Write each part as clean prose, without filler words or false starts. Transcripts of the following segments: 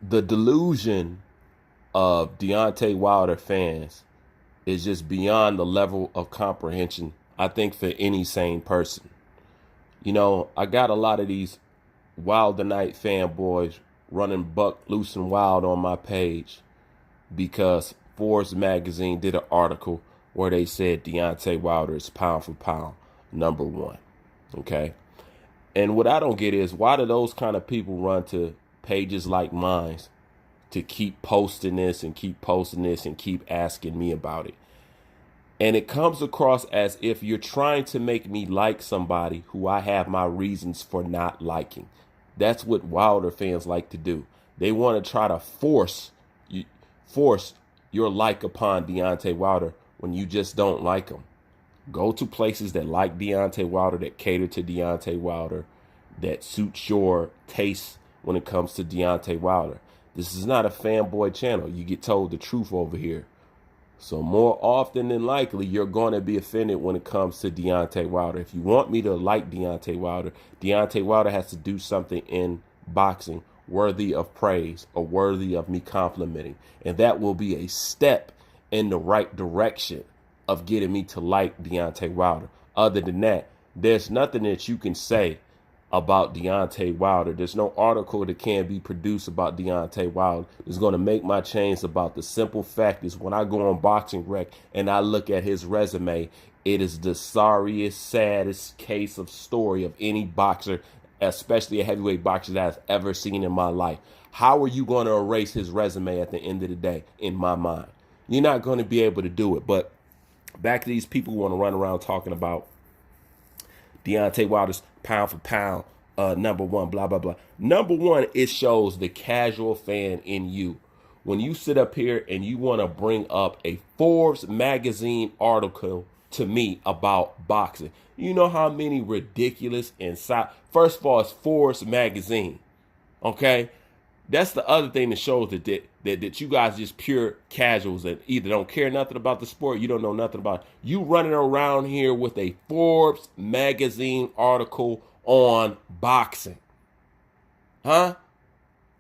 The delusion of Deontay Wilder fans is just beyond the level of comprehension, I think, for any sane person. You know, I got a lot of these Wilder Night fanboys running buck loose and wild on my page because Forbes magazine did an article where they said Deontay Wilder is pound for pound number one. Okay. And what I don't get is, why do those kind of people run to pages like mine to keep posting this and keep posting this and keep asking me about it? And it comes across as if you're trying to make me like somebody who I have my reasons for not liking. That's what Wilder fans like to do. They want to try to force your like upon Deontay Wilder when you just don't like him. Go to places that like Deontay Wilder, that cater to Deontay Wilder, that suits your taste when it comes to Deontay Wilder. This is not a fanboy channel. You get told the truth over here. So more often than likely, you're going to be offended when it comes to Deontay Wilder. If you want me to like Deontay Wilder has to do something in boxing worthy of praise or worthy of me complimenting. And that will be a step in the right direction of getting me to like Deontay Wilder. Other than that, there's nothing that you can say about Deontay Wilder. There's no article that can be produced about Deontay Wilder that's going to make my change about the simple fact is when I go on Boxing Rec and I look at his resume, it is the sorriest, saddest case of story of any boxer, especially a heavyweight boxer that I've ever seen in my life. How are you going to erase his resume at the end of the day, in my mind? You're not going to be able to do it. But back to these people who want to run around talking about Deontay Wilder's pound for pound, number one, blah, blah, blah. Number one, it shows the casual fan in you. When you sit up here and you want to bring up a Forbes magazine article to me about boxing, you know how many ridiculous inside. First of all, it's Forbes magazine. Okay. That's the other thing that shows that you guys just pure casuals that either don't care nothing about the sport, you don't know nothing about it. You running around here with a Forbes magazine article on boxing. Huh?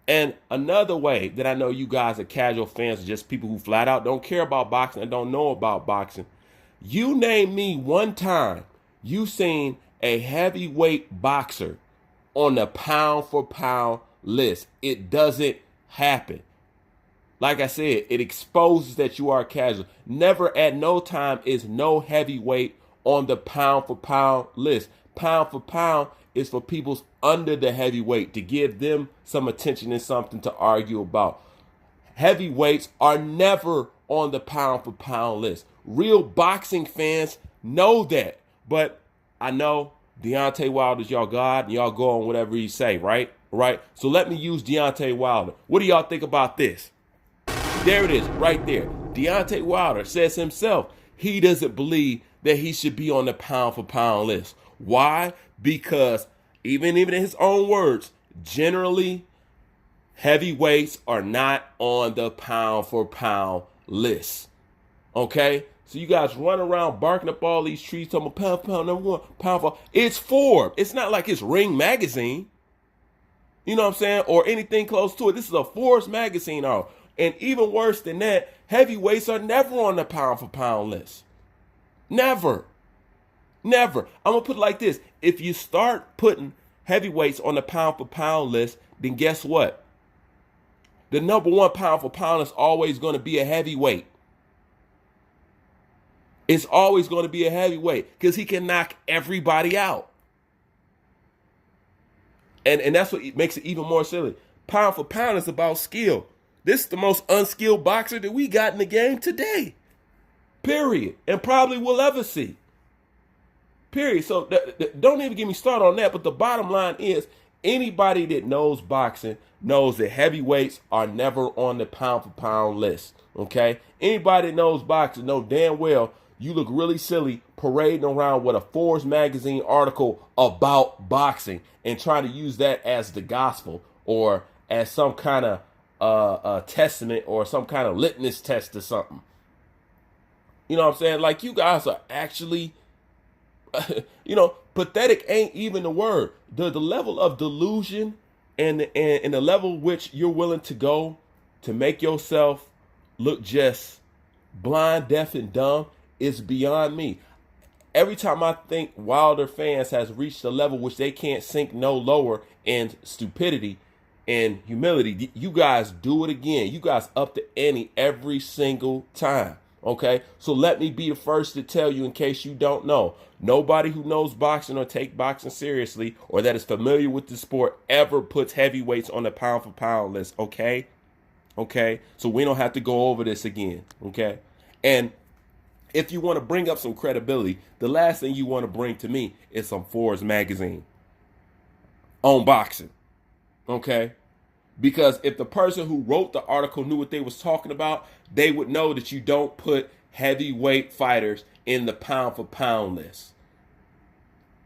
And another way that I know you guys are casual fans, are just people who flat out don't care about boxing and don't know about boxing. You name me one time you seen a heavyweight boxer on the pound for pound list. It doesn't happen. Like I said, it exposes that you are casual. Never at no time is no heavyweight on the pound for pound list. Pound for pound is for people's under the heavyweight to give them some attention and something to argue about. Heavyweights are never on the pound for pound list. Real boxing fans know that. But I know Deontay Wilder's y'all God and y'all go on whatever he say, right? Right? So let me use Deontay Wilder. What do y'all think about this? There it is, right there. Deontay Wilder says himself he doesn't believe that he should be on the pound for pound list. Why? Because even in his own words, generally, heavyweights are not on the pound for pound list. Okay? So you guys run around barking up all these trees talking about pound for pound, number one, pound for. It's Forbes. It's not like it's Ring Magazine. You know what I'm saying? Or anything close to it. This is a Forbes magazine. And even worse than that, heavyweights are never on the pound for pound list. Never. Never. I'm going to put it like this. If you start putting heavyweights on the pound for pound list, then guess what? The number one pound for pound is always going to be a heavyweight. It's always going to be a heavyweight because he can knock everybody out. And that's what makes it even more silly. Pound for pound is about skill. This is the most unskilled boxer that we got in the game today. Period. And probably will ever see. Period. So don't even get me started on that. But the bottom line is anybody that knows boxing knows that heavyweights are never on the pound for pound list. Okay? Anybody that knows boxing know damn well you look really silly parading around with a Forbes magazine article about boxing and trying to use that as the gospel or as some kind of testament or some kind of litmus test or something. You know what I'm saying? Like, you guys are actually, pathetic ain't even the word. The level of delusion and the level which you're willing to go to make yourself look just blind, deaf, and dumb is beyond me. Every time I think Wilder fans has reached a level which they can't sink no lower in stupidity and humility, you guys do it again. You guys up the ante every single time. Okay, so let me be the first to tell you, in case you don't know, nobody who knows boxing or take boxing seriously or that is familiar with the sport ever puts heavyweights on the pound for pound list. Okay, so we don't have to go over this again. Okay, and if you want to bring up some credibility, the last thing you want to bring to me is some Forbes magazine on boxing. Okay, because if the person who wrote the article knew what they was talking about, they would know that you don't put heavyweight fighters in the pound for pound list.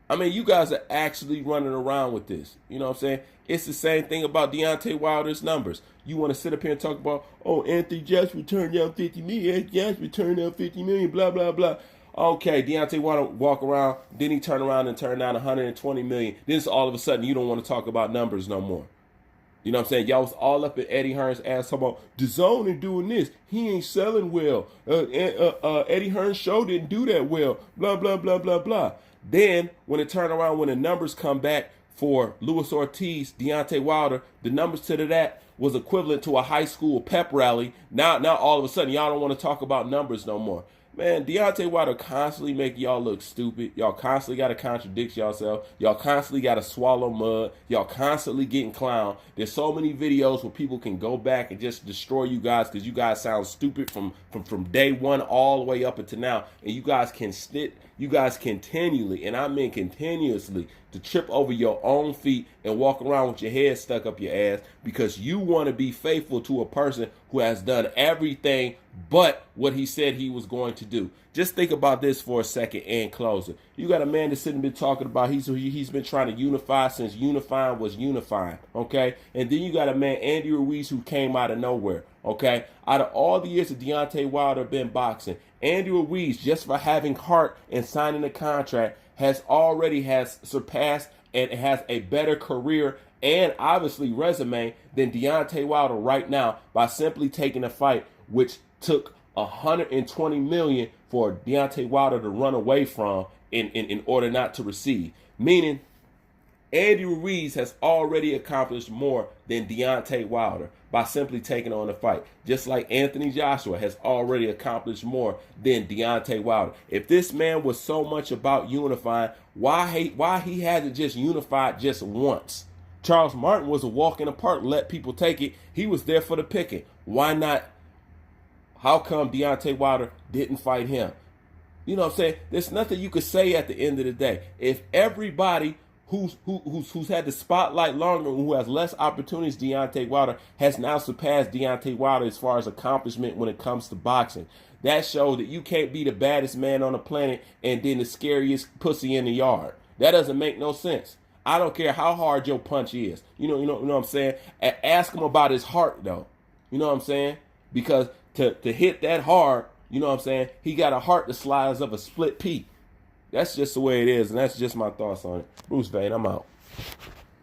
I mean, you guys are actually running around with this. You know what I'm saying? It's the same thing about Deontay Wilder's numbers. You want to sit up here and talk about, oh, Anthony Joshua turned down 50 million. Anthony Joshua turned down 50 million, blah, blah, blah. Okay, Deontay Wilder walk around, then he turn around and turn down 120 million. Then all of a sudden you don't want to talk about numbers no more. You know what I'm saying? Y'all was all up in Eddie Hearn's ass talking about DAZN and doing this. He ain't selling well. Eddie Hearn's show didn't do that well. Blah, blah, blah, blah, blah. Then when it turned around, when the numbers come back for Luis Ortiz, Deontay Wilder, the numbers to that was equivalent to a high school pep rally. Now all of a sudden, y'all don't want to talk about numbers no more. Man, Deontay Wilder constantly make y'all look stupid. Y'all constantly got to contradict yourself. Y'all constantly got to swallow mud. Y'all constantly getting clowned. There's so many videos where people can go back and just destroy you guys because you guys sound stupid from day one all the way up until now. And you guys continually, and I mean continuously, to trip over your own feet and walk around with your head stuck up your ass because you want to be faithful to a person who has done everything but what he said he was going to do. Just think about this for a second and close it. You got a man that's sitting there talking about he's been trying to unify since unifying was unifying, okay? And then you got a man, Andy Ruiz, who came out of nowhere, okay? Out of all the years that Deontay Wilder been boxing, Andy Ruiz, just for having heart and signing a contract, has surpassed and has a better career and obviously resume than Deontay Wilder right now by simply taking a fight which took $120 million for Deontay Wilder to run away from in order not to receive. Meaning, Andy Ruiz has already accomplished more than Deontay Wilder by simply taking on the fight. Just like Anthony Joshua has already accomplished more than Deontay Wilder. If this man was so much about unifying, why he hasn't just unified just once? Charles Martin was a walk in the park, let people take it. He was there for the picking. Why not? How come Deontay Wilder didn't fight him? You know what I'm saying? There's nothing you could say at the end of the day. If everybody who's had the spotlight longer, who has less opportunities, Deontay Wilder has now surpassed Deontay Wilder as far as accomplishment when it comes to boxing. That shows that you can't be the baddest man on the planet and then the scariest pussy in the yard. That doesn't make no sense. I don't care how hard your punch is. You know what I'm saying? Ask him about his heart though. You know what I'm saying? Because to hit that hard, you know what I'm saying? He got a heart the size of a split pea. That's just the way it is, and that's just my thoughts on it. Bruce Vane, I'm out.